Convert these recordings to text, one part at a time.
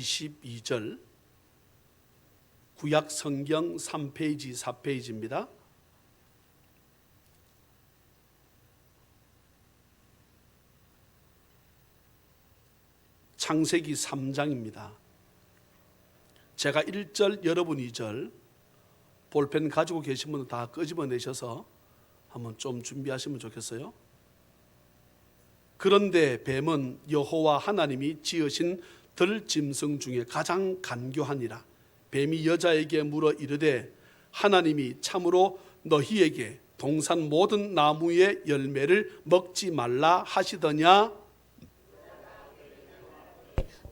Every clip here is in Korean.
22절, 구약 성경 3페이지 4페이지입니다. 창세기 3장입니다. 제가 1절, 여러분 2절, 볼펜 가지고 계신 분은 다 끄집어내셔서 한번 좀 준비하시면 좋겠어요. 그런데 뱀은 여호와 하나님이 지으신 들짐승 중에 가장 간교하니라. 뱀이 여자에게 물어 이르되 하나님이 참으로 너희에게 동산 모든 나무의 열매를 먹지 말라 하시더냐?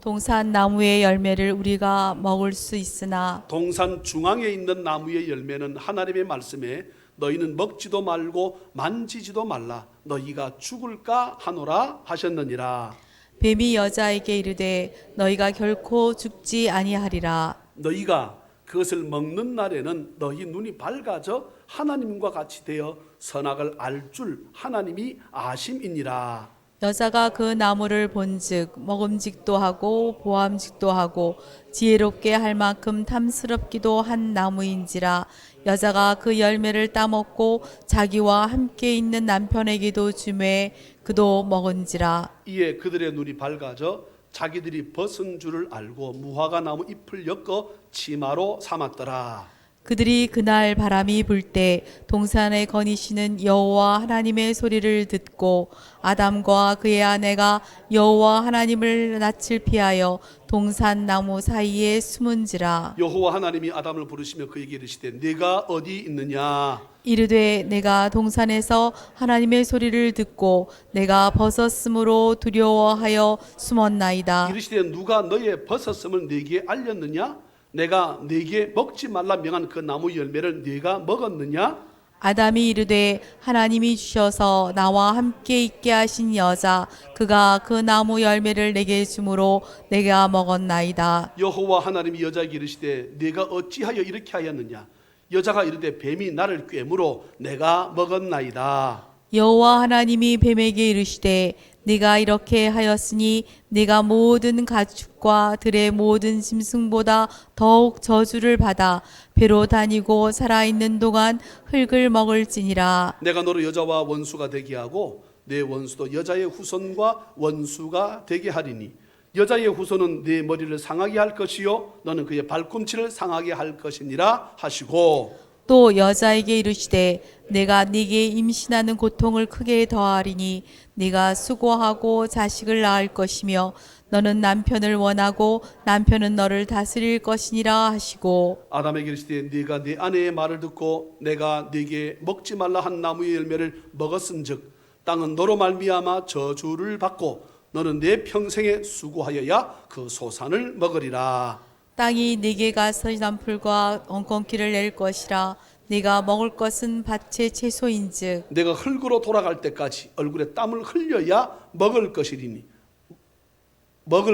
동산 나무의 열매를 우리가 먹을 수 있으나 동산 중앙에 있는 나무의 열매는 하나님의 말씀에 너희는 먹지도 말고 만지지도 말라 너희가 죽을까 하노라 하셨느니라. 뱀이 여자에게 이르되 너희가 결코 죽지 아니하리라. 너희가 그것을 먹는 날에는 너희 눈이 밝아져 하나님과 같이 되어 선악을 알 줄 하나님이 아심이니라. 여자가 그 나무를 본즉 먹음직도 하고 보암직도 하고 지혜롭게 할 만큼 탐스럽기도 한 나무인지라. 여자가 그 열매를 따먹고 자기와 함께 있는 남편에게도 주매 그도 먹은지라. 이에 그들의 눈이 밝아져 자기들이 벗은 줄을 알고 무화과 나무 잎을 엮어 치마로 삼았더라. 그들이 그날 바람이 불 때 동산에 거니시는 여호와 하나님의 소리를 듣고 아담과 그의 아내가 여호와 하나님을 낯을 피하여 동산 나무 사이에 숨은지라. 여호와 하나님이 아담을 부르시며 그에게 이르시되 네가 어디 있느냐? 이르되 내가 동산에서 하나님의 소리를 듣고 내가 벗었으므로 두려워하여 숨었나이다. 이르시되 누가 너의 벗었음을 네게 알렸느냐? 내가 네게 먹지 말라 명한 그 나무 열매를 네가 먹었느냐? 아담이 이르되 하나님이 주셔서 나와 함께 있게 하신 여자 그가 그 나무 열매를 내게 주므로 내가 먹었나이다. 여호와 하나님이 여자에게 이르시되 네가 어찌하여 이렇게 하였느냐? 여자가 이르되 뱀이 나를 꿰물어 내가 먹었나이다. 여호와 하나님이 뱀에게 이르시되 네가 이렇게 하였으니 네가 모든 가축과 들의 모든 짐승보다 더욱 저주를 받아 배로 다니고 살아있는 동안 흙을 먹을지니라. 내가 너를 여자와 원수가 되게 하고 내 원수도 여자의 후손과 원수가 되게 하리니 여자의 후손은 네 머리를 상하게 할 것이요 너는 그의 발꿈치를 상하게 할 것이니라 하시고 또 여자에게 이르시되 내가 네게 임신하는 고통을 크게 더하리니 네가 수고하고 자식을 낳을 것이며 너는 남편을 원하고 남편은 너를 다스릴 것이니라 하시고 아담에게 이르시되 네가 네 아내의 말을 듣고 내가 네게 먹지 말라 한 나무의 열매를 먹었은즉 땅은 너로 말미암아 저주를 받고 너는 내 평생에 수고하여야 그 소산을 먹으리라. 땅이 네게 가서난 풀과 엉겅퀴를 낼 것이라. 네가 먹을 것은 밭의 채소인즉 내가 흙으로 돌아갈 때까지 얼굴에 땀을 흘려야 먹을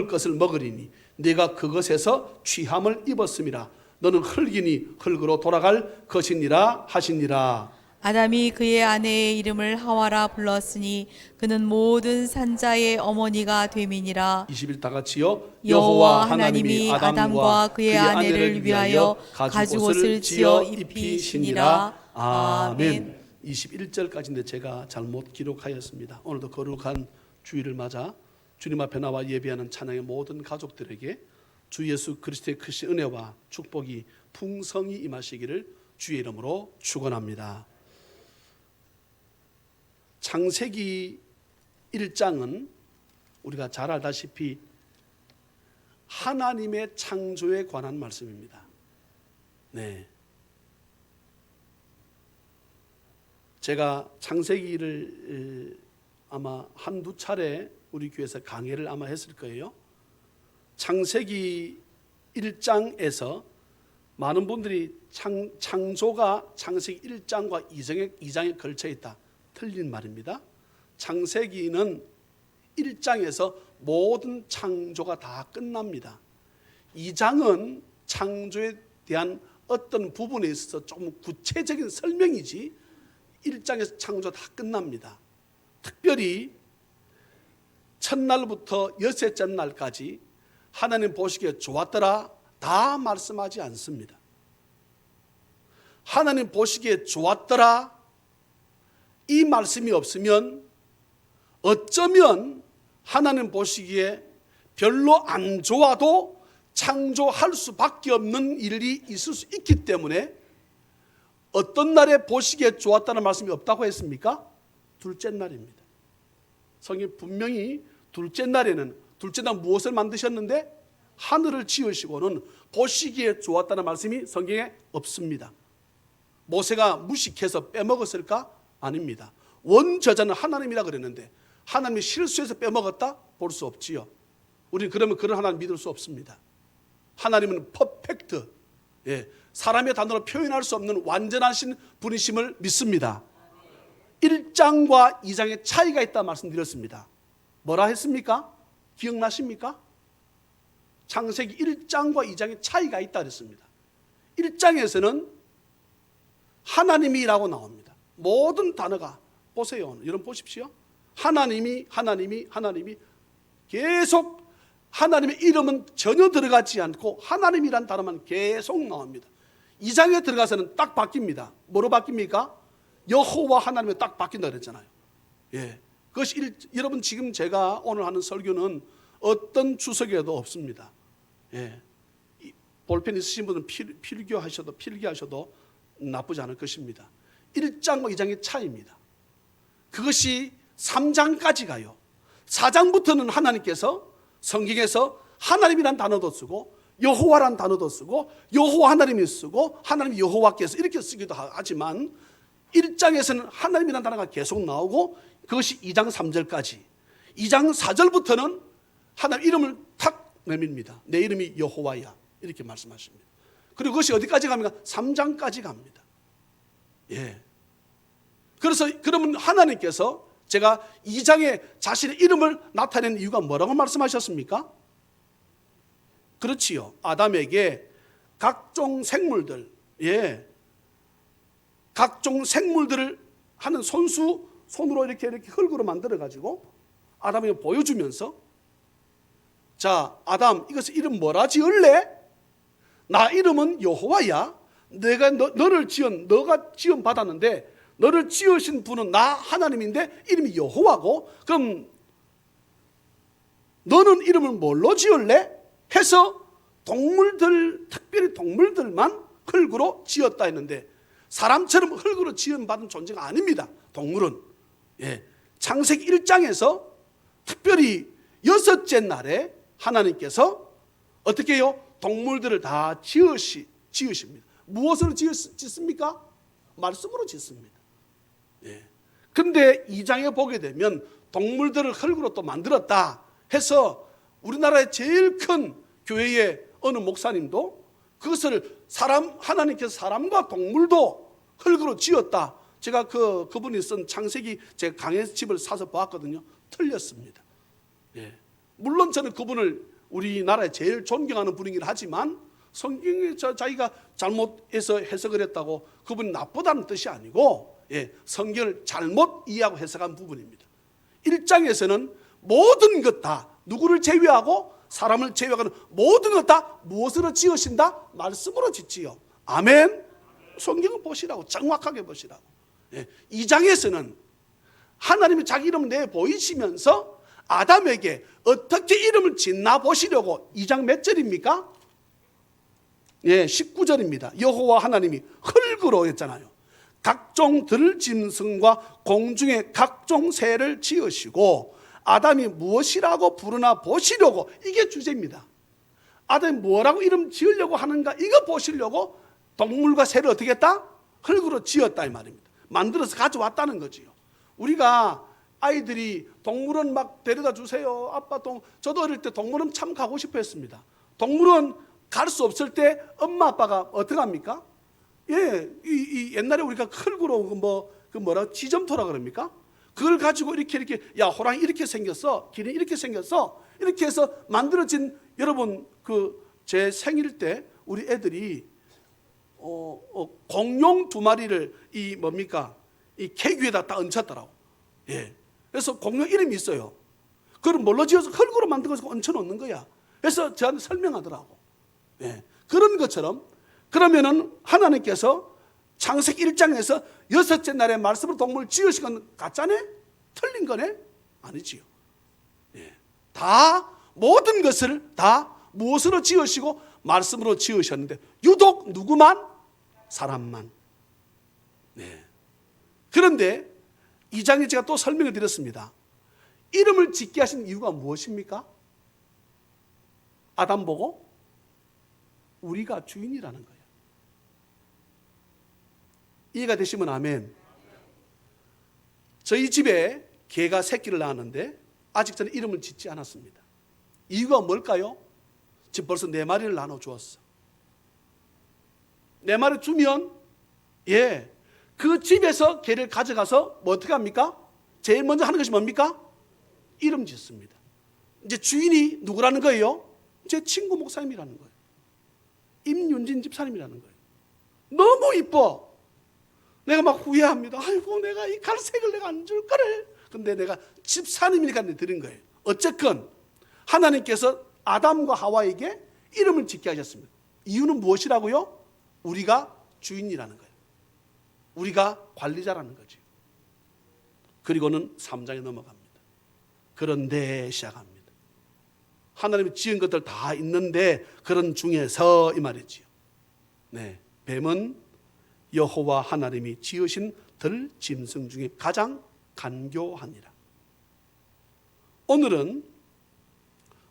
것을 먹으리니 네가 그것에서 취함을 입었음이라. 너는 흙이니 흙으로 돌아갈 것이니라 하시니라. 아담이 그의 아내의 이름을 하와라 불렀으니 그는 모든 산자의 어머니가 됨이니라. 20일 다 같이요. 여호와 하나님이 아담과 그의 아내를 위하여 가죽옷을 지어 입히시니라. 아멘. 21절까지인데 제가 잘못 기록하였습니다. 오늘도 거룩한 주일을 맞아 주님 앞에 나와 예배하는 찬양의 모든 가족들에게 주 예수 그리스도의 크신 은혜와 축복이 풍성히 임하시기를 주의 이름으로 축원합니다. 창세기 1장은 우리가 잘 알다시피 하나님의 창조에 관한 말씀입니다. 네. 제가 창세기를 아마 한두 차례 우리 교회에서 강해를 아마 했을 거예요. 창세기 1장에서 많은 분들이 창조가 창세기 1장과 2장에 걸쳐 있다. 틀린 말입니다. 창세기는 1장에서 모든 창조가 다 끝납니다. 2장은 창조에 대한 어떤 부분에 있어서 조금 구체적인 설명이지 1장에서 창조 다 끝납니다. 특별히 첫날부터 여섯째 날까지 하나님 보시기에 좋았더라 다 말씀하지 않습니다. 하나님 보시기에 좋았더라 이 말씀이 없으면 어쩌면 하나님 보시기에 별로 안 좋아도 창조할 수밖에 없는 일이 있을 수 있기 때문에 어떤 날에 보시기에 좋았다는 말씀이 없다고 했습니까? 둘째 날입니다. 성경이 분명히 둘째 날 무엇을 만드셨는데 하늘을 지으시고는 보시기에 좋았다는 말씀이 성경에 없습니다. 모세가 무식해서 빼먹었을까? 아닙니다. 원저자는 하나님이라 그랬는데 하나님이 실수해서 빼먹었다? 볼 수 없지요. 우리는 그러면 그런 하나님 믿을 수 없습니다. 하나님은 퍼펙트, 사람의 단어로 표현할 수 없는 완전하신 분이심을 믿습니다. 1장과 2장의 차이가 있다 말씀드렸습니다. 뭐라 했습니까? 기억나십니까? 창세기 1장과 2장의 차이가 있다 그랬습니다. 1장에서는 하나님이라고 나옵니다. 모든 단어가 보세요. 여러분 보십시오. 하나님이 계속 하나님의 이름은 전혀 들어가지 않고 하나님이란 단어만 계속 나옵니다. 2장에 들어가서는 딱 바뀝니다. 뭐로 바뀝니까? 여호와 하나님에 딱 바뀐다 그랬잖아요. 그것이 여러분 지금 제가 오늘 하는 설교는 어떤 주석에도 없습니다. 볼펜 있으신 분은 필기하셔도 나쁘지 않을 것입니다. 1장과 2장의 차이입니다. 그것이 3장까지 가요. 4장부터는 하나님께서 성경에서 하나님이란 단어도 쓰고 여호와란 단어도 쓰고 여호와 하나님이 쓰고 하나님 여호와께서 이렇게 쓰기도 하지만 1장에서는 하나님이란 단어가 계속 나오고 그것이 2장 3절까지 2장 4절부터는 하나님 이름을 탁 내밉니다. 내 이름이 여호와야 이렇게 말씀하십니다. 그리고 그것이 어디까지 갑니까? 3장까지 갑니다. 그래서 그러면 하나님께서 제가 2장에 자신의 이름을 나타낸 이유가 뭐라고 말씀하셨습니까? 그렇지요. 아담에게 각종 생물들, 각종 생물들을 하는 손으로 이렇게 흙으로 만들어가지고 아담에게 보여주면서 자, 아담 이것을 이름 뭐라 지을래? 나 이름은 여호와야. 내가 너가 지은 받았는데 너를 지으신 분은 나 하나님인데 이름이 여호와고 그럼 너는 이름을 뭘로 지을래? 해서 특별히 동물들만 흙으로 지었다 했는데 사람처럼 흙으로 지음받은 존재가 아닙니다. 동물은. 창세기 1장에서 특별히 6째 날에 하나님께서 어떻게 해요? 동물들을 다 지으십니다. 무엇으로 짓습니까? 말씀으로 짓습니다. 그런데 2장에 보게 되면 동물들을 흙으로 또 만들었다 해서 우리나라의 제일 큰 교회의 어느 목사님도 그것을 하나님께서 사람과 동물도 흙으로 지었다. 제가 그분이 쓴 창세기 제 강해집을 사서 보았거든요. 틀렸습니다. 물론 저는 그분을 우리나라에 제일 존경하는 분이긴 하지만 성경에 자기가 잘못해서 해석을 했다고 그분이 나쁘다는 뜻이 아니고 성경을 잘못 이해하고 해석한 부분입니다. 1장에서는 모든 것 다 누구를 제외하고 사람을 제외하고는 모든 것 다 무엇으로 지으신다? 말씀으로 짓지요. 아멘. 성경을 보시라고, 정확하게 보시라고. 2장에서는 하나님이 자기 이름을 내보이시면서 아담에게 어떻게 이름을 짓나 보시려고 2장 몇 절입니까? 19절입니다. 여호와 하나님이 흙으로 했잖아요. 각종 들짐승과 공중의 각종 새를 지으시고 아담이 무엇이라고 부르나 보시려고, 이게 주제입니다. 아담이 뭐라고 이름 지으려고 하는가 이거 보시려고 동물과 새를 어떻게 했다? 흙으로 지었다 이 말입니다. 만들어서 가져왔다는 거지요. 우리가 아이들이 동물원 막 데려다 주세요. 아빠 저도 어릴 때 동물원 참 가고 싶어 했습니다. 동물원 갈 수 없을 때 엄마 아빠가 어떻게 합니까? 옛날에 우리가 흙으로 지점토라 그럽니까? 그걸 가지고 이렇게 야 호랑이 이렇게 생겼어, 기린 이렇게 생겼어, 이렇게 해서 만들어진, 여러분 제 생일 때 우리 애들이 공룡 2마리를 이 케이크 위에다 딱 얹혔더라고. 그래서 공룡 이름이 있어요. 그걸 뭘로 지어서 흙으로 만든 것을 얹혀 놓는 거야. 그래서 저한테 설명하더라고. 예. 그런 것처럼 그러면은 하나님께서 창세기 1장에서 여섯째 날에 말씀으로 동물을 지으신 건 가짜네? 틀린 거네? 아니지요. 예. 다 모든 것을 다 무엇으로 지으시고 말씀으로 지으셨는데 유독 누구만? 사람만. 네. 그런데 2장에 제가 또 설명을 드렸습니다. 이름을 짓게 하신 이유가 무엇입니까? 아담 보고 우리가 주인이라는 거예요. 이해가 되시면 아멘. 저희 집에 개가 새끼를 낳았는데 아직 저는 이름을 짓지 않았습니다. 이유가 뭘까요? 지금 벌써 4마리를 나눠주었어. 4마리 주면 그 집에서 개를 가져가서 뭐 어떻게 합니까? 제일 먼저 하는 것이 뭡니까? 이름 짓습니다. 이제 주인이 누구라는 거예요? 제 친구 목사님이라는 거예요. 임윤진 집사님이라는 거예요. 너무 이뻐. 내가 막 후회합니다. 아이고 내가 이 갈색을 내가 안 줄 거래. 근데 내가 집사님이니까 드린 거예요. 어쨌건 하나님께서 아담과 하와에게 이름을 짓게 하셨습니다. 이유는 무엇이라고요? 우리가 주인이라는 거예요. 우리가 관리자라는 거죠. 그리고는 3장에 넘어갑니다. 그런데 시작합니다. 하나님이 지은 것들 다 있는데 그런 중에서 이 말이지요. 네, 뱀은 여호와 하나님이 지으신 들 짐승 중에 가장 간교하니라. 오늘은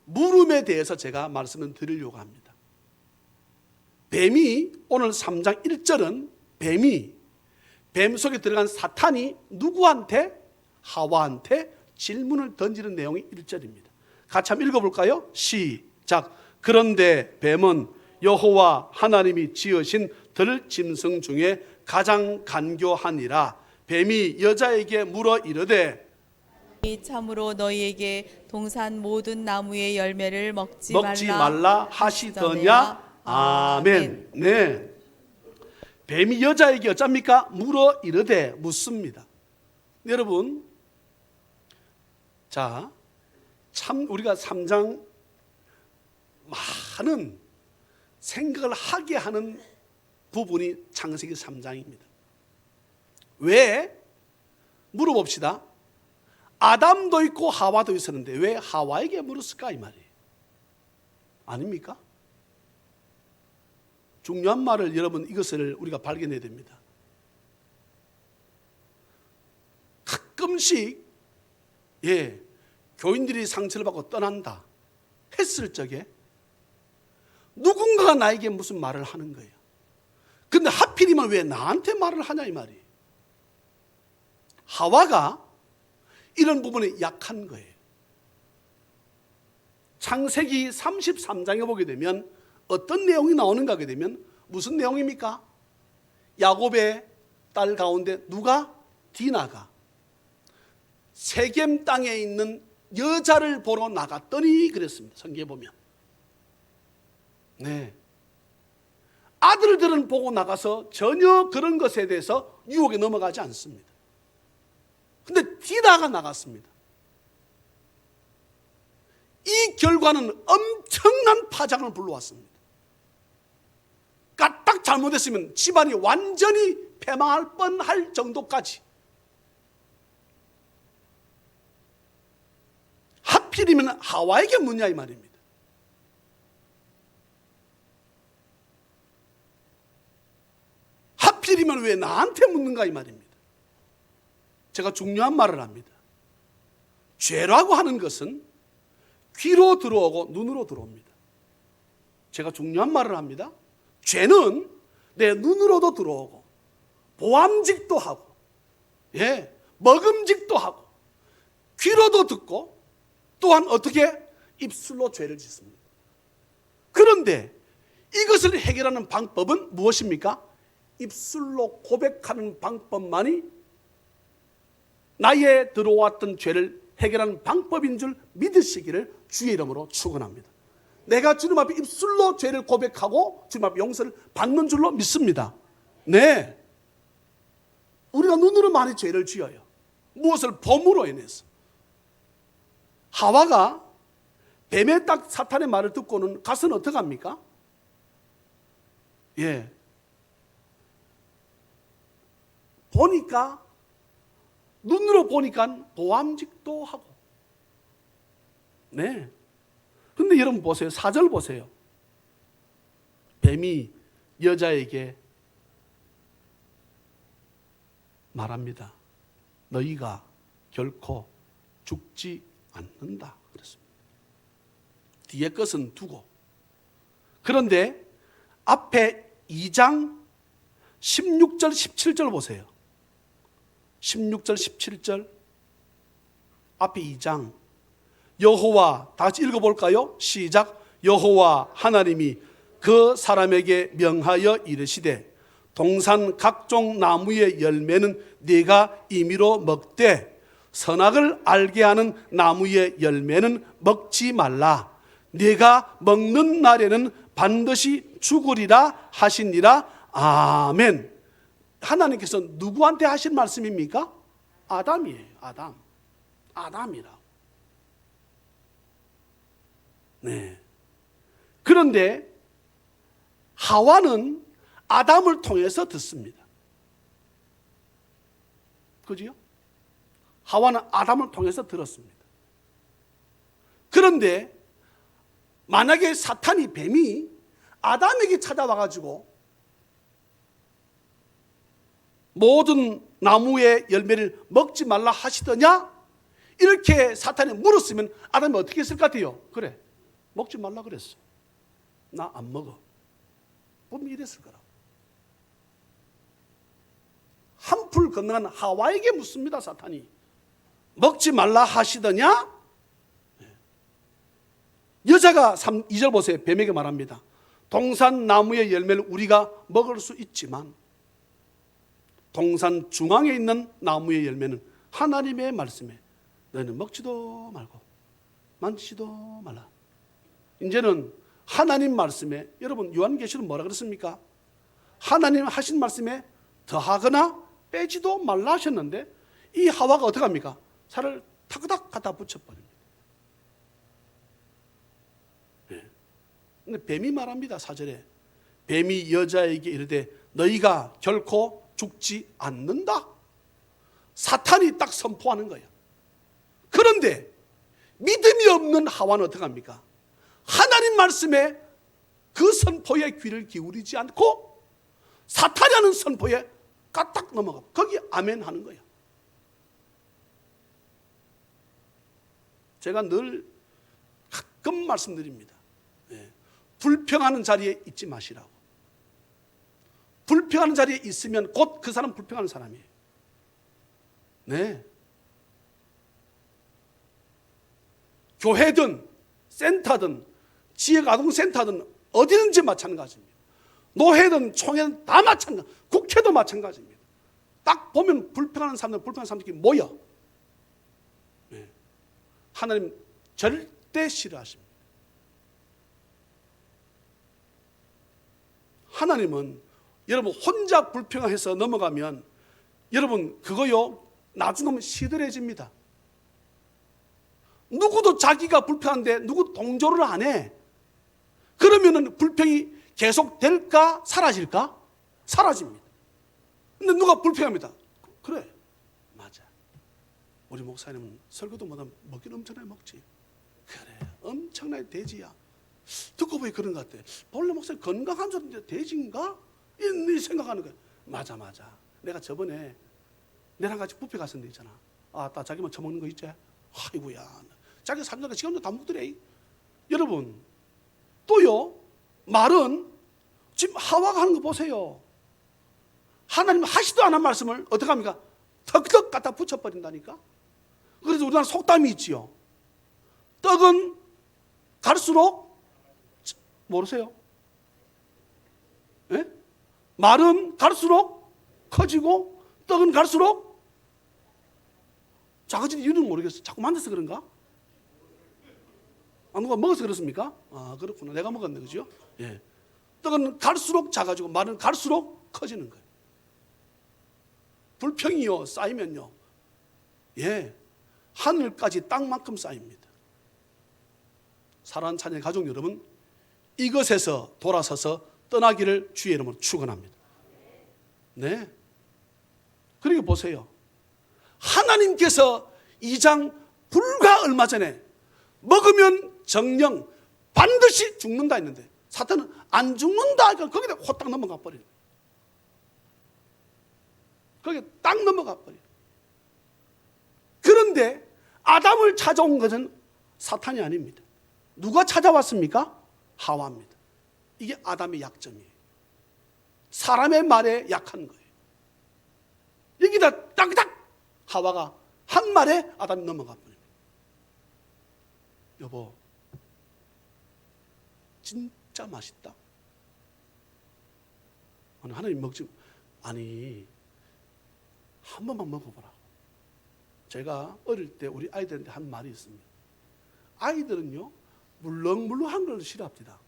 물음에 대해서 제가 말씀을 드리려고 합니다. 뱀이 오늘 3장 1절은 뱀 속에 들어간 사탄이 누구한테? 하와한테 질문을 던지는 내용이 1절입니다. 같이 한번 읽어볼까요? 시작. 그런데 뱀은 여호와 하나님이 지으신 들 짐승 중에 가장 간교하니라. 뱀이 여자에게 물어 이르되 참으로 너희에게 동산 모든 나무의 열매를 먹지 말라 하시더냐? 아멘. 네. 뱀이 여자에게 어쩝니까? 물어 이르되 묻습니다. 여러분, 자, 참 우리가 3장 많은 생각을 하게 하는 부분이 창세기 3장입니다. 왜? 물어봅시다. 아담도 있고 하와도 있었는데 왜 하와에게 물었을까 이 말이에요. 아닙니까? 중요한 말을 여러분 이것을 우리가 발견해야 됩니다. 가끔씩 교인들이 상처를 받고 떠난다 했을 적에 누군가가 나에게 무슨 말을 하는 거예요. 근데 하필이면 왜 나한테 말을 하냐 이 말이에요. 하와가 이런 부분에 약한 거예요. 창세기 33장에 보게 되면 어떤 내용이 나오는가 하게 되면 무슨 내용입니까? 야곱의 딸 가운데 누가? 디나가 세겜 땅에 있는 여자를 보러 나갔더니 그랬습니다. 성경에 보면. 네. 아들들은 보고 나가서 전혀 그런 것에 대해서 유혹에 넘어가지 않습니다. 근데 디나가 나갔습니다. 이 결과는 엄청난 파장을 불러왔습니다. 까딱 잘못했으면 집안이 완전히 패망할 뻔할 정도까지. 하필이면 하와에게 묻냐 이 말입니다. 하필이면 왜 나한테 묻는가 이 말입니다. 제가 중요한 말을 합니다. 죄라고 하는 것은 귀로 들어오고 눈으로 들어옵니다. 제가 중요한 말을 합니다. 죄는 내 눈으로도 들어오고 보암직도 하고 먹음직도 하고 귀로도 듣고 또한 어떻게? 입술로 죄를 짓습니다. 그런데 이것을 해결하는 방법은 무엇입니까? 입술로 고백하는 방법만이 나의 들어왔던 죄를 해결하는 방법인 줄 믿으시기를 주의 이름으로 축원합니다. 내가 주님 앞에 입술로 죄를 고백하고 주님 앞에 용서를 받는 줄로 믿습니다. 네, 우리가 눈으로 많이 죄를 지어요. 무엇을 범으로 인해서. 하와가 뱀의 딱 사탄의 말을 듣고는 가서는 어떻게 합니까? 예. 보니까, 눈으로 보니까 보암직도 하고. 네. 근데 여러분 보세요. 4절 보세요. 뱀이 여자에게 말합니다. 너희가 결코 죽지 않는다. 그랬습니다. 뒤에 것은 두고. 그런데 앞에 2장 16절, 17절 보세요. 16절, 17절. 앞에 2장. 여호와, 다 같이 읽어볼까요? 시작. 여호와 하나님이 그 사람에게 명하여 이르시되 동산 각종 나무의 열매는 네가 임의로 먹되 선악을 알게 하는 나무의 열매는 먹지 말라. 네가 먹는 날에는 반드시 죽으리라 하시니라. 아멘. 하나님께서 누구한테 하신 말씀입니까? 아담이에요. 아담이라고. 네. 그런데 하와는 아담을 통해서 듣습니다. 그지요? 하와는 아담을 통해서 들었습니다. 그런데 만약에 사탄이, 뱀이 아담에게 찾아와가지고 모든 나무의 열매를 먹지 말라 하시더냐? 이렇게 사탄이 물었으면 아담이 어떻게 했을 것 같아요? 그래, 먹지 말라 그랬어. 나 안 먹어. 보면 이랬을 거라고. 한풀 건너간 하와에게 묻습니다. 사탄이 먹지 말라 하시더냐? 여자가 2절 보세요. 뱀에게 말합니다. 동산 나무의 열매를 우리가 먹을 수 있지만 동산 중앙에 있는 나무의 열매는 하나님의 말씀에 너희는 먹지도 말고 만지지도 말라. 이제는 하나님 말씀에, 여러분 요한계시록 뭐라 그랬습니까? 하나님 하신 말씀에 더하거나 빼지도 말라 하셨는데 이 하와가 어떻게 합니까? 살을 타그닥 갖다 붙여버립니다. 네. 근데 뱀이 말합니다. 4절에 뱀이 여자에게 이르되 너희가 결코 죽지 않는다. 사탄이 딱 선포하는 거예요. 그런데 믿음이 없는 하와는 어떻게 합니까? 하나님 말씀에 그 선포에 귀를 기울이지 않고 사탄이 하는 선포에 까딱 넘어가. 거기 아멘 하는 거예요. 제가 늘 가끔 말씀드립니다. 네. 불평하는 자리에 있지 마시라고. 불평하는 자리에 있으면 곧 그 사람 불평하는 사람이에요. 네. 교회든 센터든 지역아동센터든 어디든지 마찬가지입니다. 노회든 총회든 다 마찬가지. 국회도 마찬가지입니다. 딱 보면 불평하는 사람들끼리 모여. 네. 하나님 절대 싫어하십니다. 하나님은 여러분 혼자 불평해서 넘어가면 여러분 그거요 나중에 하면 시들해집니다. 누구도 자기가 불평한데 누구 동조를 안 해. 그러면은 불평이 계속 될까 사라질까? 사라집니다. 근데 누가 불평합니다. 그래 맞아. 우리 목사님은 설교도 못하면 먹긴 엄청나게 먹지. 그래 엄청나게 돼지야. 듣고 보니 그런 것 같아. 본래 목사님 건강한 소리인데 돼지인가? 이 생각하는 거야. 맞아. 내가 저번에 내랑 같이 뷔페 갔었는데 있잖아. 나 자기만 처먹는 거 있지? 아이고야. 자기 사람들 지금도 다 먹더래. 여러분 또요 말은 지금 하와가 하는 거 보세요. 하나님 하시도 않은 말씀을 어떻게 합니까? 턱턱 갖다 붙여버린다니까. 그래서 우리나라 속담이 있지요. 떡은 갈수록 모르세요? 예? 말은 갈수록 커지고 떡은 갈수록 작아지는 이유는 모르겠어요. 자꾸 만져서 그런가? 누가 먹어서 그렇습니까? 그렇구나. 내가 먹었네. 그죠? 예. 떡은 갈수록 작아지고 말은 갈수록 커지는 거예요. 불평이요 쌓이면요. 예. 하늘까지 땅만큼 쌓입니다. 사랑하는 찬양 가족 여러분, 이것에서 돌아서서 떠나기를 주의 이름으로 축원합니다. 네. 그리고 보세요. 하나님께서 2장 불과 얼마 전에 먹으면 정령 반드시 죽는다 했는데 사탄은 안 죽는다 하니까 거기다 호딱 넘어가 버려요. 거기에 딱 넘어가 버려요. 그런데 아담을 찾아온 것은 사탄이 아닙니다. 누가 찾아왔습니까? 하와입니다. 이게 아담의 약점이에요. 사람의 말에 약한 거예요. 여기다 딱딱 하와가 한 말에 아담이 넘어가 버립니다. 여보, 진짜 맛있다. 아니, 하나님 먹지, 아니, 한 번만 먹어보라. 제가 어릴 때 우리 아이들한테 한 말이 있습니다. 아이들은요, 물렁물렁한 걸 싫어합니다.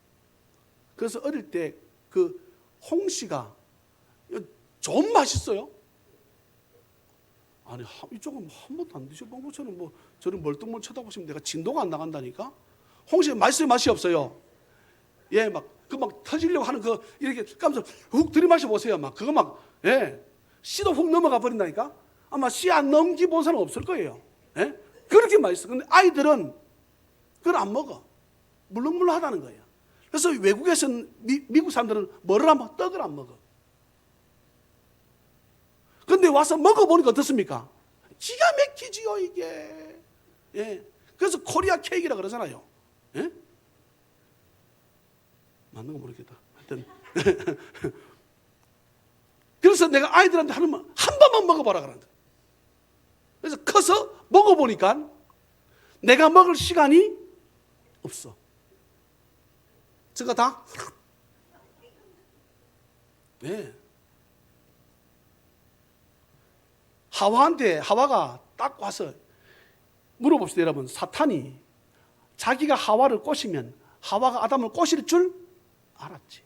그래서 어릴 때 그 홍시가 좀 맛있어요. 아니, 이쪽은 한 번도 안 드셔본 것처럼 뭐 저를 멀뚱멀 쳐다보시면 내가 진도가 안 나간다니까. 홍시 맛있어요, 맛이 없어요? 예, 막 터지려고 하는 그 이렇게 까면서 훅 들이마셔 보세요. 막 그거 막 씨도 훅 넘어가 버린다니까. 아마 씨 안 넘기 본 사람 없을 거예요. 예? 그렇게 맛있어. 근데 아이들은 그걸 안 먹어. 물렁물렁하다는 거예요. 그래서 외국에서는 미국 사람들은 뭐를 안 먹어? 떡을 안 먹어. 근데 와서 먹어보니까 어떻습니까? 기가 막히지요, 이게. 예. 그래서 코리아 케이크라 그러잖아요. 예? 맞는 거 모르겠다. 하여튼. 그래서 내가 아이들한테 하는 말, 한 번만 먹어봐라 그런다. 그래서 커서 먹어보니까 내가 먹을 시간이 없어. 저거 다. 네. 하와가 딱 와서 물어봅시다, 여러분. 사탄이 자기가 하와를 꼬시면 하와가 아담을 꼬실 줄 알았지.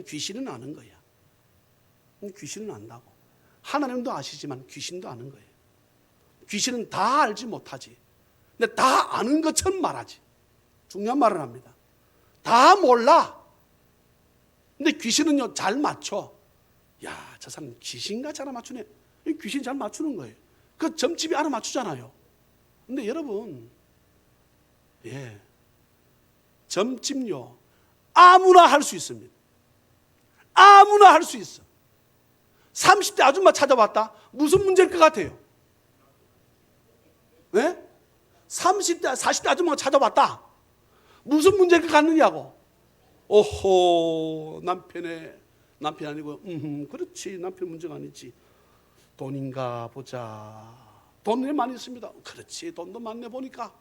귀신은 아는 거야. 귀신은 안다고. 하나님도 아시지만 귀신도 아는 거예요. 귀신은 다 알지 못하지. 근데 다 아는 것처럼 말하지. 중요한 말을 합니다. 다 몰라. 근데 귀신은요, 잘 맞춰. 야, 저 사람 귀신같이 알아맞추네. 귀신 잘 맞추는 거예요. 그 점집이 알아맞추잖아요. 근데 여러분, 예, 점집요, 아무나 할 수 있습니다. 아무나 할 수 있어. 30대 아줌마 찾아봤다? 무슨 문제일 것 같아요? 네? 30대, 40대 아줌마가 찾아봤다? 무슨 문제일 것 같느냐고. 오호, 남편이 아니고, 그렇지, 남편 문제가 아니지. 돈인가 보자. 돈이 많이 있습니다. 그렇지, 돈도 많네 보니까.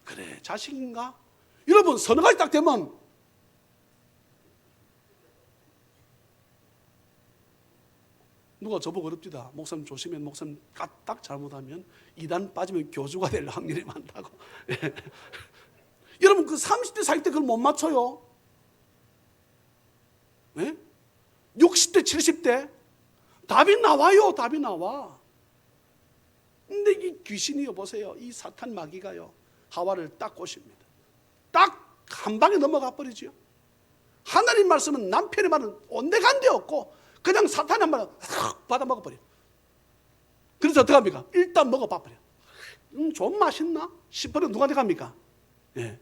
그래, 자식인가? 여러분, 서너 가지 딱 되면 누가 저보고 어렵디다. 목사님 조심해. 목사님 딱 잘못하면 이단 빠지면 교주가 될 확률이 많다고. 여러분, 그 30대, 40대 그걸 못 맞춰요. 네? 60대, 70대 답이 나와요. 답이 나와. 근데 이 귀신이요, 보세요. 이 사탄 마귀가요, 하와를 딱 꼬십니다. 딱 한 방에 넘어가 버리죠. 하나님 말씀은, 남편의 말은 온데간데 없고 그냥 사탄의 말을 받아 먹어버려. 그래서 어떻게 합니까? 일단 먹어봐버려. 좀 맛있나 싶어도 누구한테 갑니까? 예.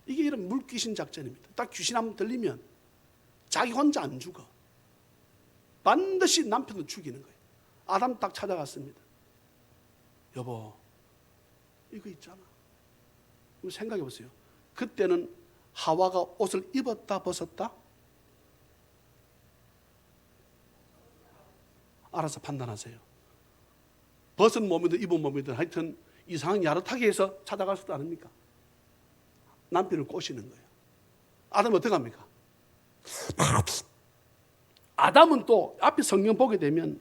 이게 이런 물귀신 작전입니다. 딱 귀신 한번 들리면 자기 혼자 안 죽어. 반드시 남편도 죽이는 거예요. 아담 딱 찾아갔습니다. 여보, 이거 있잖아. 생각해 보세요. 그때는 하와가 옷을 입었다 벗었다? 알아서 판단하세요. 벗은 몸이든 입은 몸이든 하여튼 이상한 야릇하게 해서 찾아갈 수도 아닙니까? 남편을 꼬시는 거예요. 아담은 어떻게 합니까? 아담은 또 앞에 성경 보게 되면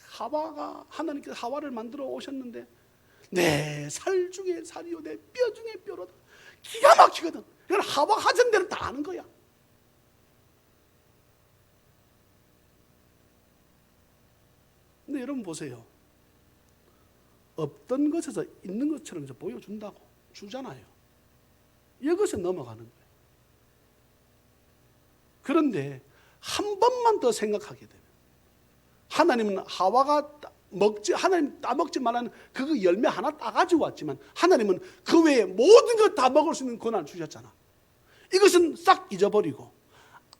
하와가, 하나님께서 하와를 만들어 오셨는데 내 살 중에 살이요 내 뼈 중에 뼈로다. 기가 막히거든. 이건 하와 하던 대로 다 아는 거야. 근데 여러분 보세요. 없던 것에서 있는 것처럼 보여준다고. 주잖아요. 이것에 넘어가는 거예요. 그런데 한 번만 더 생각하게 되면 하나님은 하나님 따먹지 말라는 그 열매 하나 따가지고 왔지만 하나님은 그 외에 모든 것 다 먹을 수 있는 권한을 주셨잖아. 이것은 싹 잊어버리고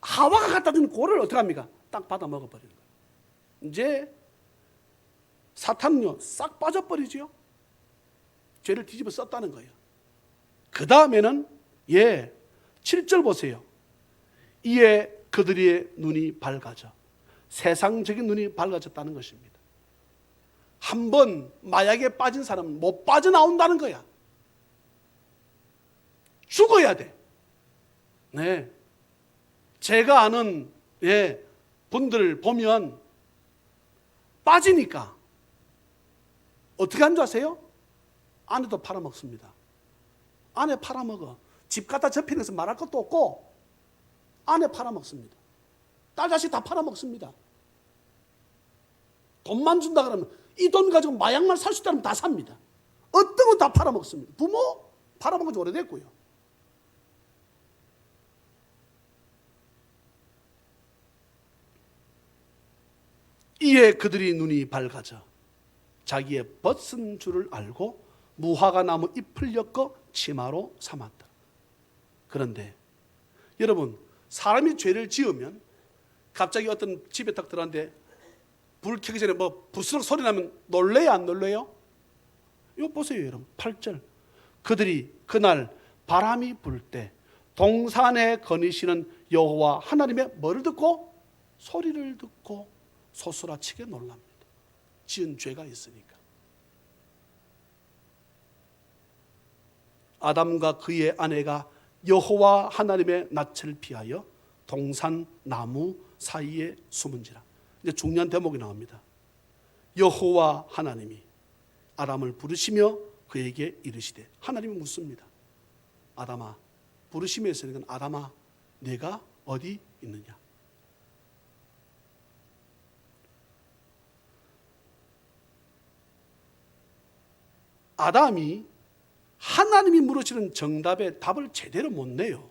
하와가 갖다 준 고를 어떻게 합니까? 딱 받아 먹어버리는 거예요. 이제 사탄은요 싹 빠져버리죠. 죄를 뒤집어 썼다는 거예요. 그 다음에는 7절 보세요. 이에 그들의 눈이 밝아져. 세상적인 눈이 밝아졌다는 것입니다. 한번 마약에 빠진 사람은 못 빠져나온다는 거야. 죽어야 돼. 네. 제가 아는 분들 보면 빠지니까 어떻게 하는 줄 아세요? 아내도 팔아먹습니다. 아내 팔아먹어. 집 갖다 접히는 것은 말할 것도 없고 아내 팔아먹습니다. 딸 자식 다 팔아먹습니다. 돈만 준다 그러면 이 돈 가지고 마약만 살 수 있다면 다 삽니다. 어떤 건 다 팔아먹습니다. 부모 팔아먹은 지 오래됐고요. 이에 그들이 눈이 밝아져 자기의 벗은 줄을 알고 무화과 나무 잎을 엮어 치마로 삼았다. 그런데 여러분, 사람이 죄를 지으면 갑자기 어떤 집에 딱 들어갔는데 불 켜기 전에 뭐 부스럭 소리 나면 놀래요, 안 놀래요? 이거 보세요, 여러분. 8절. 그들이 그날 바람이 불 때 동산에 거니시는 여호와 하나님의 뭐를 듣고? 소리를 듣고 소스라치게 놀랍니다. 지은 죄가 있으니까. 아담과 그의 아내가 여호와 하나님의 낯을 피하여 동산 나무 사이에 숨은지라. 이제 중요한 대목이 나옵니다. 여호와 하나님이 아담을 부르시며 그에게 이르시되, 하나님이 묻습니다. 아담아, 부르시며 했으니까 아담아, 내가 어디 있느냐? 아담이 하나님이 물으시는 정답에 답을 제대로 못 내요.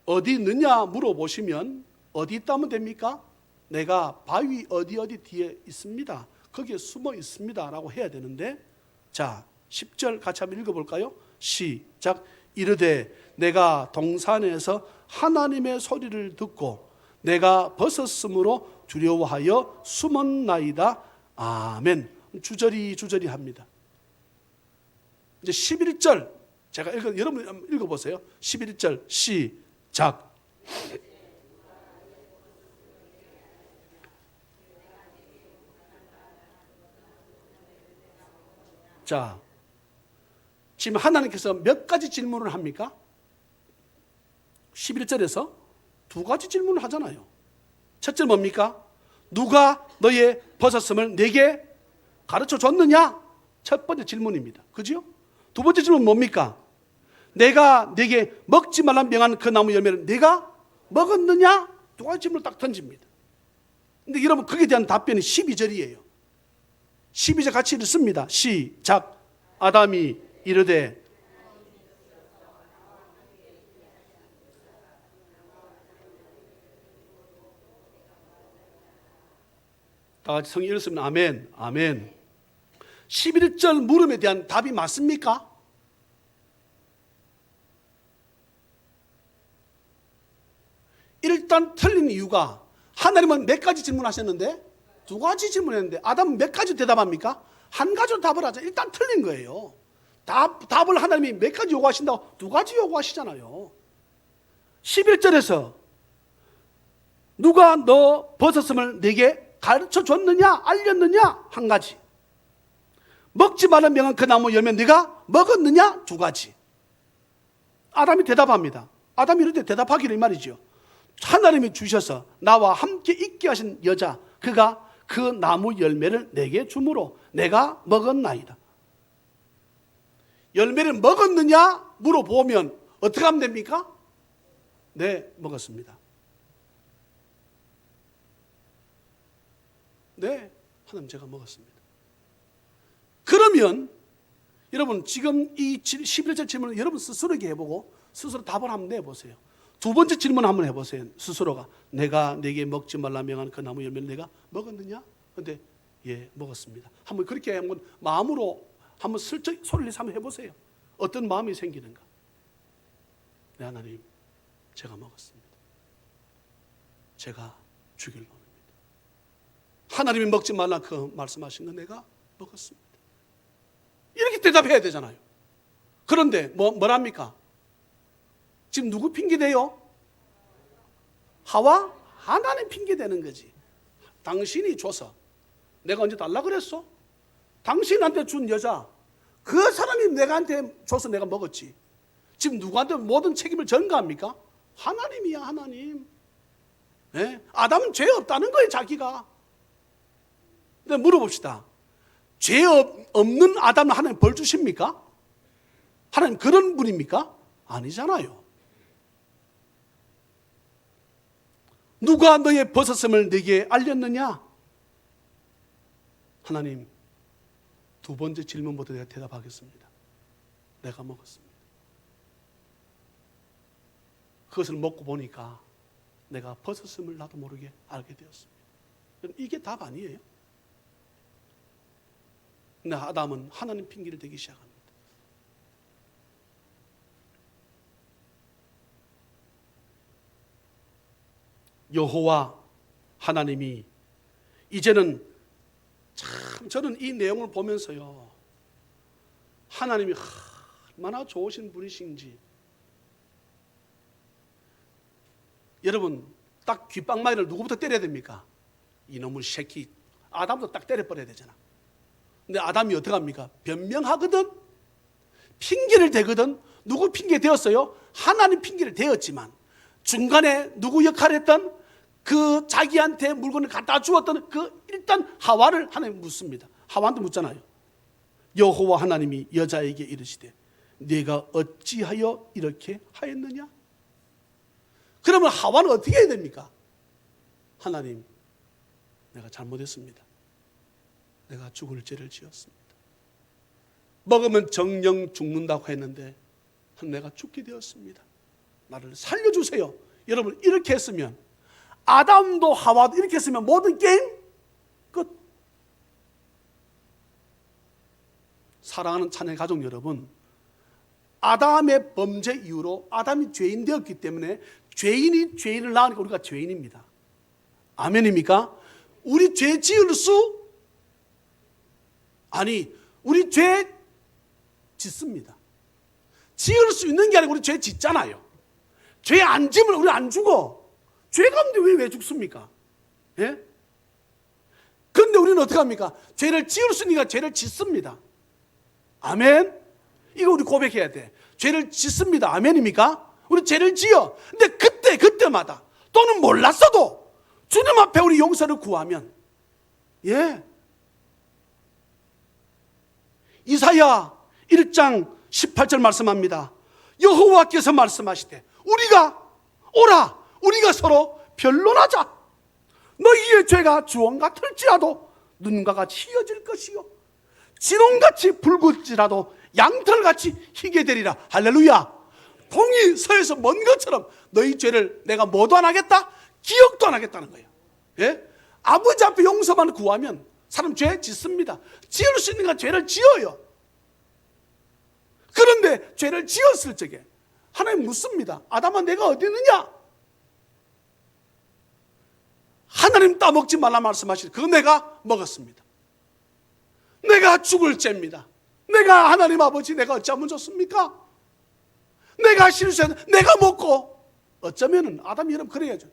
어디 있느냐 물어보시면 어디 있다면 됩니까? 내가 바위 어디 뒤에 있습니다. 거기에 숨어 있습니다 라고 해야 되는데, 자 10절 같이 한번 읽어볼까요? 시작. 이르되 내가 동산에서 하나님의 소리를 듣고 내가 벗었으므로 두려워하여 숨었나이다. 아멘. 주저리 합니다. 이제 11절 제가 여러분 한번 읽어보세요. 11절 시작. 자, 지금 하나님께서 몇 가지 질문을 합니까? 11절에서 두 가지 질문을 하잖아요. 첫째 뭡니까? 누가 너의 벗었음을 내게 가르쳐 줬느냐? 첫 번째 질문입니다. 그죠? 두 번째 질문은 뭡니까? 내가 내게 먹지 말라 명한 그 나무 열매를 내가 먹었느냐? 두 가지 질문을 딱 던집니다. 근데 여러분, 거기에 대한 답변이 12절이에요. 12절 같이 읽습니다. 시작. 아담이 이르되, 다 같이 성경 읽었으면 아멘, 아멘. 11절 물음에 대한 답이 맞습니까? 일단 틀린 이유가, 하나님은 몇 가지 질문하셨는데 두 가지 질문했는데 아담은 몇 가지 대답합니까? 한 가지로 답을 하자. 일단 틀린 거예요. 답을 하나님이 몇 가지 요구하신다고 두 가지 요구하시잖아요. 11절에서 누가 너 벗었음을 내게 가르쳐 줬느냐 알렸느냐 한 가지, 먹지 말라 명한 그 나무 열매 네가 먹었느냐 두 가지. 아담이 대답합니다. 아담이 이럴 때 대답하기를 이 말이죠. 하나님이 주셔서 나와 함께 있게 하신 여자, 그가 그 나무 열매를 내게 주므로 내가 먹었나이다. 열매를 먹었느냐 물어보면 어떻게 하면 됩니까? 네, 먹었습니다. 네, 하나님 제가 먹었습니다. 그러면 여러분 지금 이 11절 질문을 여러분 스스로에게 해보고 스스로 답을 한번 내보세요. 두 번째 질문 한번 해보세요. 스스로가 내가 내게 먹지 말라 명한 그 나무 열매를 내가 먹었느냐? 근데 예, 먹었습니다. 한번 그렇게 한번 마음으로 한번 슬쩍 소리를 내서 한번 해보세요. 어떤 마음이 생기는가? 네, 하나님, 제가 먹었습니다. 제가 죽일 놈입니다. 하나님이 먹지 말라 그 말씀하신 거 내가 먹었습니다. 이렇게 대답해야 되잖아요. 그런데 뭐랍니까? 지금 누구 핑계대요? 하와? 하나님 핑계대는 거지. 당신이 줘서 내가 언제 달라 그랬어? 당신한테 준 여자 그 사람이 내가한테 줘서 내가 먹었지. 지금 누구한테 모든 책임을 전가합니까? 하나님이야, 하나님. 네? 아담은 죄 없다는 거예요, 자기가. 근데 물어봅시다. 죄 없는 아담은 하나님 벌 주십니까? 하나님 그런 분입니까? 아니잖아요. 누가 너의 벗었음을 네게 알렸느냐? 하나님, 두 번째 질문부터 내가 대답하겠습니다. 내가 먹었습니다. 그것을 먹고 보니까 내가 벗었음을 나도 모르게 알게 되었습니다. 이게 답 아니에요? 근데 아담은 하나님 핑계를 대기 시작합니다. 여호와 하나님이 이제는 참 저는 이 내용을 보면서요, 하나님이 얼마나 좋으신 분이신지. 여러분, 딱 귓방망이를 누구부터 때려야 됩니까? 이놈의 새끼. 아담도 딱 때려버려야 되잖아. 근데 아담이 어떻게 합니까? 변명하거든, 핑계를 대거든. 누구 핑계 대었어요? 하나님 핑계를 대었지만 중간에 누구 역할을 했던 그 자기한테 물건을 갖다 주었던 그 일단 하와를 하나님 묻습니다. 하와한테 묻잖아요. 여호와 하나님이 여자에게 이르시되 네가 어찌하여 이렇게 하였느냐? 그러면 하와는 어떻게 해야 됩니까? 하나님, 내가 잘못했습니다. 내가 죽을 죄를 지었습니다. 먹으면 정령 죽는다고 했는데 내가 죽게 되었습니다. 나를 살려주세요. 여러분, 이렇게 했으면, 아담도 하와도 이렇게 했으면 모든 게임 끝. 사랑하는 찬양 가족 여러분, 아담의 범죄 이후로 아담이 죄인 되었기 때문에 죄인이 죄인을 낳으니까 우리가 죄인입니다. 아멘입니까? 우리 죄 지을 수? 아니, 우리 죄 짓습니다. 지을 수 있는 게 아니고 우리 죄 짓잖아요. 죄 안 지으면 우리 안 죽어. 죄가 없는데 왜 죽습니까? 예? 그런데 우리는 어떻게 합니까? 죄를 지을 수 있으니까 죄를 짓습니다. 아멘? 이거 우리 고백해야 돼. 죄를 짓습니다. 아멘입니까? 우리 죄를 지어. 근데 그때마다 또는 몰랐어도 주님 앞에 우리 용서를 구하면, 예, 이사야 1장 18절 말씀합니다. 여호와께서 말씀하시되 우리가 오라, 우리가 서로 변론하자. 너희의 죄가 주홍 같을지라도 눈과 같이 희어질 것이요 진홍같이 붉을지라도 양털같이 희게 되리라. 할렐루야. 동이 서에서 먼 것처럼 너희 죄를 내가 뭐도 안 하겠다? 기억도 안 하겠다는 거예요. 예? 아버지 앞에 용서만 구하면 사람 죄 짓습니다. 지을 수 있는 건 죄를 지어요. 그런데 죄를 지었을 적에 하나님 묻습니다. 아담아, 내가 어디 있느냐? 하나님 따먹지 말라 말씀하시니 그거 내가 먹었습니다. 내가 죽을 죄입니다. 내가 하나님 아버지, 내가 어찌하면 좋습니까? 내가 실수해서 내가 먹고, 어쩌면은 아담이 여러분 그래야죠.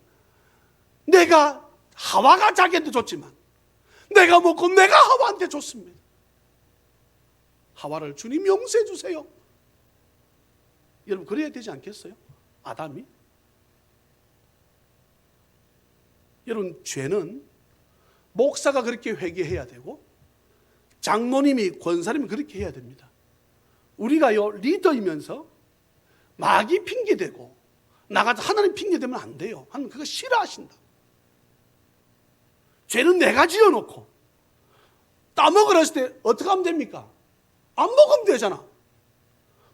내가 하와가 자기한테 줬지만 내가 먹고 내가 하와한테 줬습니다. 하와를 주님 용서해 주세요. 여러분 그래야 되지 않겠어요? 아담이? 여러분, 죄는 목사가 그렇게 회개해야 되고 장로님이, 권사님이 그렇게 해야 됩니다. 우리가요, 리더이면서 마귀 핑계대고 나가서 하나님 핑계대면 안 돼요. 하나님 그거 싫어하신다. 죄는 내가 지어놓고 따먹으라 했을 때 어떻게 하면 됩니까? 안 먹으면 되잖아.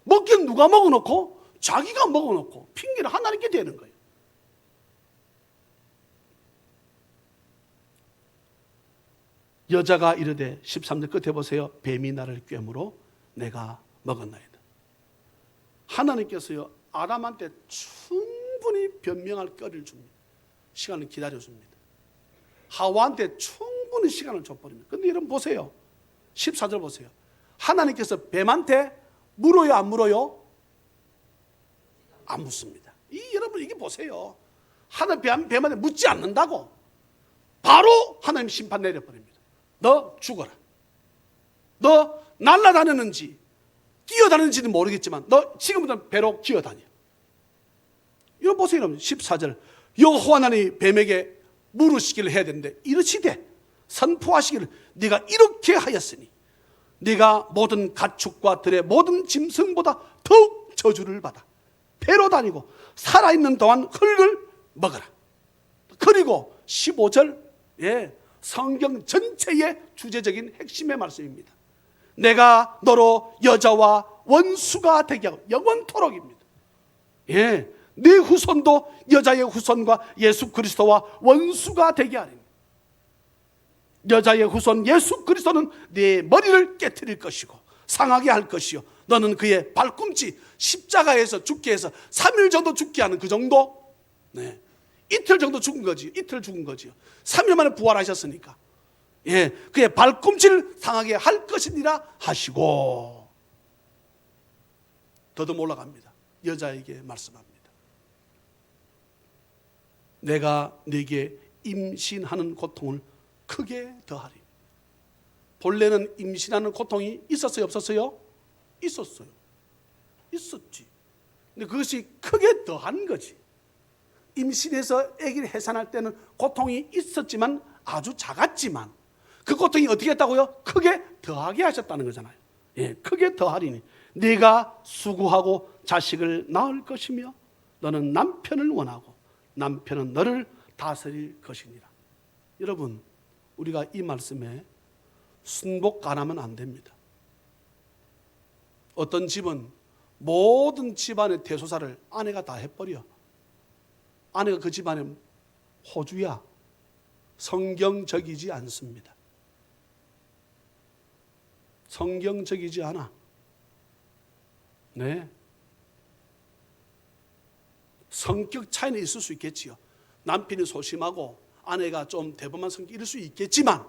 먹긴 누가 먹어놓고? 자기가 먹어놓고 핑계를 하나님께 대는 거예요. 여자가 이르되 13절 끝에 보세요. 뱀이 나를 꿰물어 내가 먹었나이다. 하나님께서요 아담한테 충분히 변명할 거리를 줍니다. 시간을 기다려줍니다. 하와한테 충분히 시간을 줘버립니다. 근데 여러분 보세요. 14절 보세요. 하나님께서 뱀한테 물어요 안 물어요? 안 묻습니다. 여러분 이게 보세요. 하나님 뱀한테 묻지 않는다고 바로 하나님 심판 내려버립니다. 너 죽어라. 너 날아다녔는지 뛰어다니는지는 모르겠지만 너 지금부터 배로 기어다녀. 이거 보세요 여러분. 14절 여호와 하나님이 뱀에게 물으시기를 해야 되는데 이르시되 선포하시기를 네가 이렇게 하였으니 네가 모든 가축과 들의 모든 짐승보다 더욱 저주를 받아 배로 다니고 살아있는 동안 흙을 먹어라. 그리고 15절 성경 전체의 주제적인 핵심의 말씀입니다. 내가 너로 여자와 원수가 되게 하고 영원토록입니다. 네 후손도 여자의 후손과 예수 그리스도와 원수가 되게 하리니 여자의 후손 예수 그리스도는 네 머리를 깨트릴 것이고 상하게 할 것이요 너는 그의 발꿈치 십자가에서 죽게 해서 3일 정도 죽게 하는 그 정도 이틀 정도 죽은 거지. 이틀 죽은 거지요. 3일 만에 부활하셨으니까 그의 발꿈치를 상하게 할 것이니라 하시고 더듬어 올라갑니다. 여자에게 말씀합니다. 내가 네게 임신하는 고통을 크게 더하리. 본래는 임신하는 고통이 있었어요 없었어요? 있었어요. 있었지. 근데 그것이 크게 더한 거지. 임신해서 아기를 해산할 때는 고통이 있었지만 아주 작았지만 그 고통이 어떻게 했다고요? 크게 더하게 하셨다는 거잖아요. 크게 더하리니 네가 수고하고 자식을 낳을 것이며 너는 남편을 원하고 남편은 너를 다스릴 것이니라. 여러분 우리가 이 말씀에 순복 안 하면 안 됩니다. 어떤 집은 모든 집안의 대소사를 아내가 다 해버려. 아내가 그 집안의 호주야. 성경적이지 않습니다. 성경적이지 않아. 성격 차이는 있을 수 있겠지요. 남편이 소심하고 아내가 좀 대범한 성격일 수 있겠지만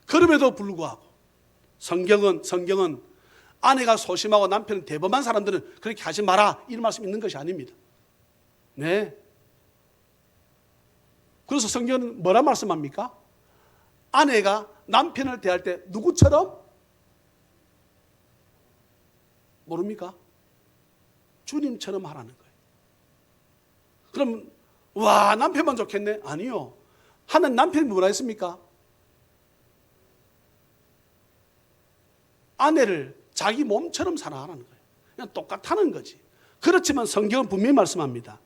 그럼에도 불구하고 성경은 아내가 소심하고 남편은 대범한 사람들은 그렇게 하지 마라 이런 말씀이 있는 것이 아닙니다. 그래서 성경은 뭐라 말씀합니까? 아내가 남편을 대할 때 누구처럼? 모릅니까? 주님처럼 하라는 거예요. 그럼 와 남편만 좋겠네? 아니요. 하는 남편이 뭐라 했습니까? 아내를 자기 몸처럼 사랑하라는 거예요. 그냥 똑같다는 거지. 그렇지만 성경은 분명히 말씀합니다.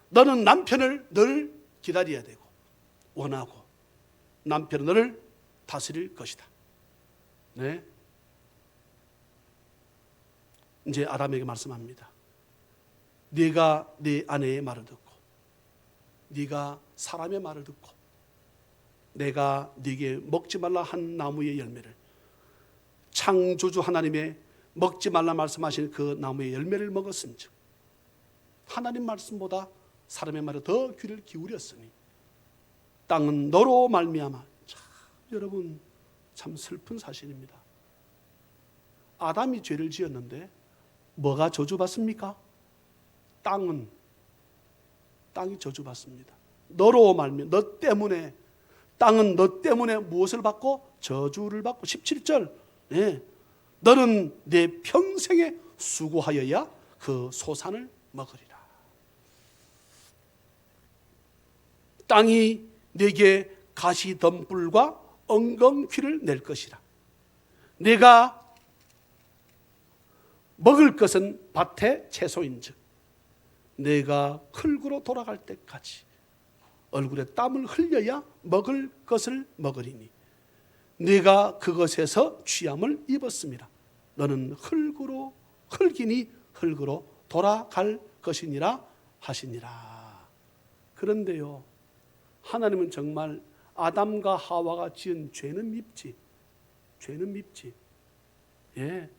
너는 남편을 늘 기다려야 되고 원하고 남편은 너를 다스릴 것이다. 이제 아담에게 말씀합니다. 네가 네 아내의 말을 듣고 네가 사람의 말을 듣고 내가 네게 먹지 말라 한 나무의 열매를 창조주 하나님의 먹지 말라 말씀하신 그 나무의 열매를 먹었은즉 하나님 말씀보다 사람의 말에 더 귀를 기울였으니 땅은 너로 말미암아. 참 여러분 참 슬픈 사실입니다. 아담이 죄를 지었는데 뭐가 저주받습니까? 땅이 저주받습니다. 너로 말미암아 너 때문에 땅은 너 때문에 무엇을 받고? 저주를 받고 17절 너는 내 평생에 수고하여야 그 소산을 먹으리라. 땅이 네게 가시덤불과 엉겅퀴를 낼 것이라. 네가 먹을 것은 밭의 채소인즉 내가 흙으로 돌아갈 때까지 얼굴에 땀을 흘려야 먹을 것을 먹으리니 네가 그것에서 취함을 입었습니다. 너는 흙이니 흙으로 돌아갈 것이니라 하시니라. 그런데요, 하나님은 정말 아담과 하와가 지은 죄는 밉지. 예.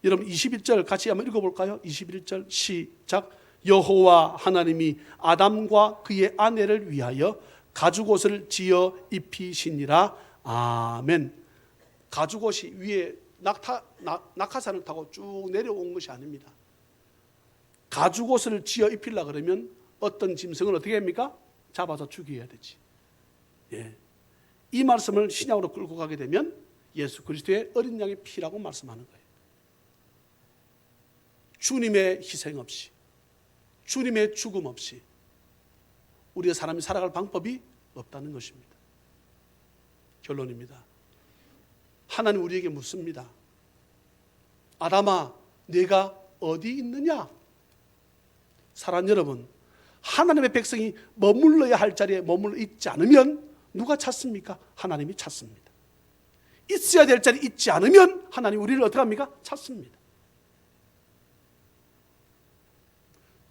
여러분 21절 같이 한번 읽어볼까요? 21절 시작. 여호와 하나님이 아담과 그의 아내를 위하여 가죽옷을 지어 입히시니라. 아멘. 가죽옷이 위에 낙하산을 타고 쭉 내려온 것이 아닙니다. 가죽옷을 지어 입히려고 그러면 어떤 짐승을 어떻게 합니까? 잡아서 죽여야 되지. 예. 이 말씀을 신약으로 끌고 가게 되면 예수 그리스도의 어린 양의 피라고 말씀하는 거예요. 주님의 희생 없이, 주님의 죽음 없이 우리가 사람이 살아갈 방법이 없다는 것입니다. 결론입니다. 하나님 우리에게 묻습니다. 아담아, 네가 어디 있느냐? 사랑하는 여러분, 하나님의 백성이 머물러야 할 자리에 머물러 있지 않으면 누가 찾습니까? 하나님이 찾습니다. 있어야 될 자리에 있지 않으면 하나님 우리를 어떻게 합니까? 찾습니다.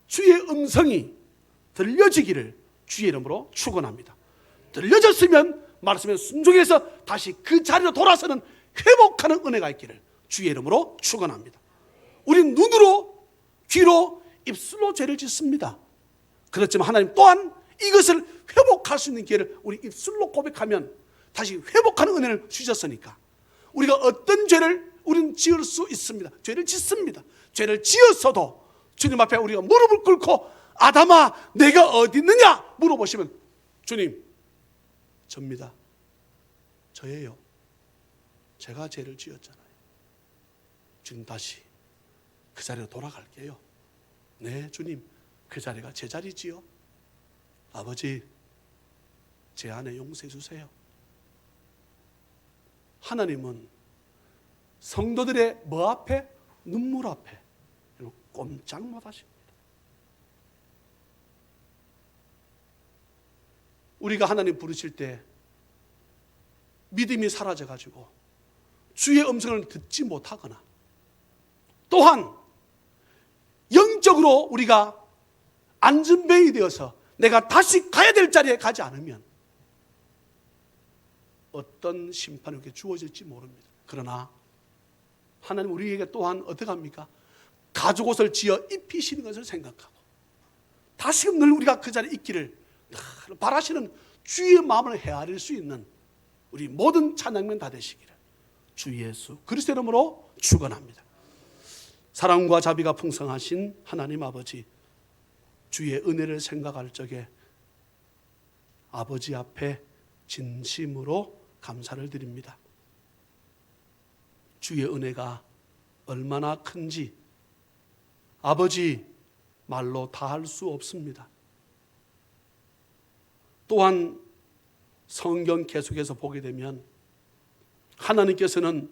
주의 음성이 들려지기를 주의 이름으로 축원합니다. 들려졌으면 말씀에 순종해서 다시 그 자리로 돌아서는 회복하는 은혜가 있기를 주의 이름으로 축원합니다. 우린 눈으로, 귀로, 입술로 죄를 짓습니다. 그렇지만 하나님 또한 이것을 회복할 수 있는 기회를 우리 입술로 고백하면 다시 회복하는 은혜를 주셨으니까 우리가 어떤 죄를 우리는 지을 수 있습니다. 죄를 짓습니다. 죄를 지었어도 주님 앞에 우리가 무릎을 꿇고 아담아 내가 어디 있느냐 물어보시면 주님 접니다. 저예요. 제가 죄를 지었잖아요. 주님 다시 그 자리로 돌아갈게요. 네 주님 그 자리가 제 자리지요. 아버지 제 안에 용서해 주세요. 하나님은 성도들의 뭐 앞에? 눈물 앞에 꼼짝 못하십니다. 우리가 하나님 부르실 때 믿음이 사라져가지고 주의 음성을 듣지 못하거나 또한 영적으로 우리가 안전뱅이 되어서 내가 다시 가야 될 자리에 가지 않으면 어떤 심판이 이렇게 주어질지 모릅니다. 그러나 하나님 우리에게 또한 어떻게 합니까? 가죽옷을 지어 입히시는 것을 생각하고 다시금 늘 우리가 그 자리에 있기를 바라시는 주의 마음을 헤아릴 수 있는 우리 모든 찬양면 다 되시기를 주 예수 그리스도 이름으로 축원합니다. 사랑과 자비가 풍성하신 하나님 아버지, 주의 은혜를 생각할 적에 아버지 앞에 진심으로 감사를 드립니다. 주의 은혜가 얼마나 큰지 아버지 말로 다 할 수 없습니다. 또한 성경 계속해서 보게 되면 하나님께서는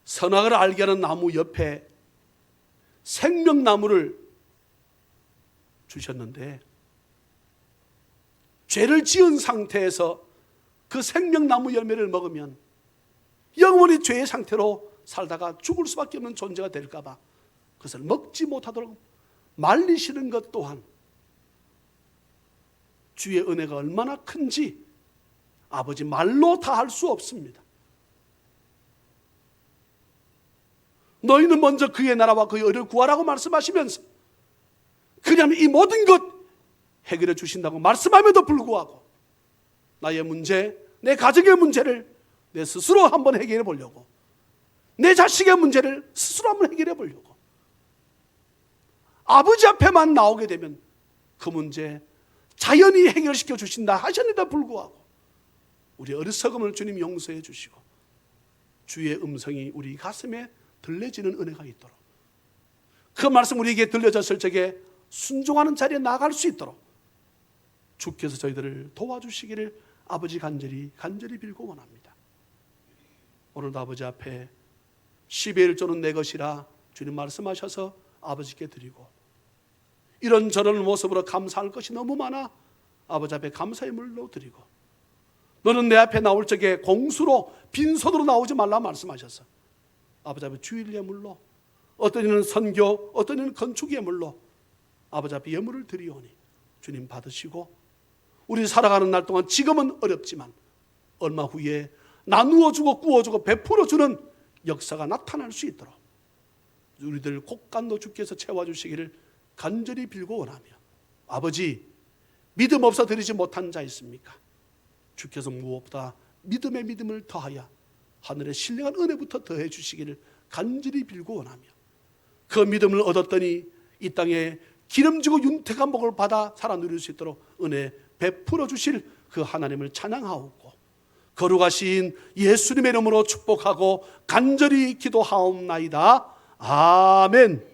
선악을 알게 하는 나무 옆에 생명나무를 주셨는데 죄를 지은 상태에서 그 생명나무 열매를 먹으면 영원히 죄의 상태로 살다가 죽을 수밖에 없는 존재가 될까 봐 그것을 먹지 못하도록 말리시는 것 또한 주의 은혜가 얼마나 큰지 아버지 말로 다 할 수 없습니다. 너희는 먼저 그의 나라와 그의 의를 구하라고 말씀하시면서 그냥 이 모든 것 해결해 주신다고 말씀함에도 불구하고 나의 문제, 내 가정의 문제를 내 스스로 한번 해결해 보려고 내 자식의 문제를 스스로 한번 해결해 보려고 아버지 앞에만 나오게 되면 그 문제 자연히 해결시켜 주신다 하셨는데도 불구하고 우리 어리석음을 주님 용서해 주시고 주의 음성이 우리 가슴에 들려지는 은혜가 있도록 그 말씀 우리에게 들려졌을 적에 순종하는 자리에 나아갈 수 있도록 주께서 저희들을 도와주시기를 아버지 간절히 빌고 원합니다. 오늘도 아버지 앞에 10의 1조는 내 것이라 주님 말씀하셔서 아버지께 드리고 이런저런 모습으로 감사할 것이 너무 많아 아버지 앞에 감사의 물로 드리고 너는 내 앞에 나올 적에 공수로 빈손으로 나오지 말라 말씀하셨어. 아버지 앞에 주일 예물로, 어떤 이는 선교, 어떤 이는 건축 예물로 아버지 앞에 예물을 드리오니 주님 받으시고, 우리 살아가는 날 동안 지금은 어렵지만 얼마 후에 나누어주고 구워주고 베풀어주는 역사가 나타날 수 있도록 우리들 곡간도 주께서 채워주시기를 간절히 빌고 원하며, 아버지, 믿음 없어 드리지 못한 자 있습니까? 주께서 무엇보다 믿음의 믿음을 더하여 하늘의 신령한 은혜부터 더해 주시기를 간절히 빌고 원하며, 그 믿음을 얻었더니 이 땅에 기름지고 윤택한 복을 받아 살아 누릴 수 있도록 은혜 베풀어 주실 그 하나님을 찬양하옵고, 거룩하신 예수님의 이름으로 축복하고 간절히 기도하옵나이다. 아멘.